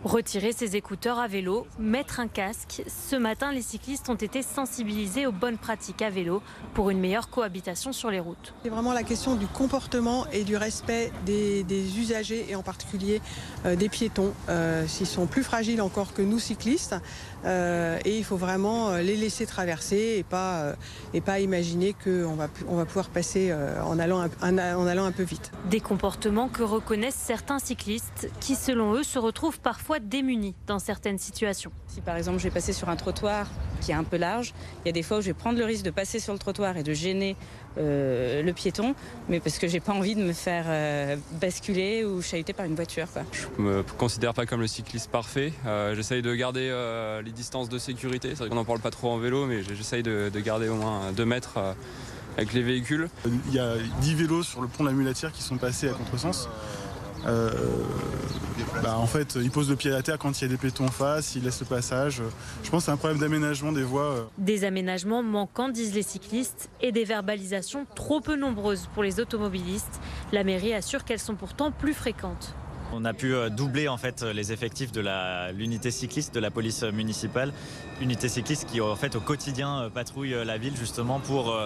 Retirer ses écouteurs à vélo, mettre un casque. Ce matin, les cyclistes ont été sensibilisés aux bonnes pratiques à vélo pour une meilleure cohabitation sur les routes. C'est vraiment la question du comportement et du respect des usagers et en particulier des piétons. S'ils sont plus fragiles encore que nous cyclistes et il faut vraiment les laisser traverser et pas imaginer qu'on va pouvoir passer en allant un peu vite. Des comportements que reconnaissent certains cyclistes qui, selon eux, se retrouvent parfois démunis dans certaines situations. Si par exemple je vais passer sur un trottoir qui est un peu large, il y a des fois où je vais prendre le risque de passer sur le trottoir et de gêner le piéton, mais parce que j'ai pas envie de me faire basculer ou chahuter par une voiture, quoi. Je me considère pas comme le cycliste parfait. J'essaye de garder les distances de sécurité. C'est vrai qu'on n'en parle pas trop en vélo, mais j'essaye de garder au moins 2 mètres avec les véhicules. Il y a 10 vélos sur le pont de la Mulatière qui sont passés à contresens. En fait, ils posent le pied à la terre quand il y a des piétons en face, ils laissent le passage. Je pense que c'est un problème d'aménagement des voies. Des aménagements manquants, disent les cyclistes, et des verbalisations trop peu nombreuses pour les automobilistes. La mairie assure qu'elles sont pourtant plus fréquentes. On a pu doubler en fait les effectifs de l'unité cycliste de la police municipale. Unité cycliste qui en fait au quotidien patrouille la ville justement pour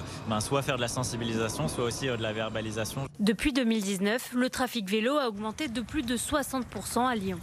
soit faire de la sensibilisation, soit aussi de la verbalisation. Depuis 2019, le trafic vélo a augmenté de plus de 60% à Lyon.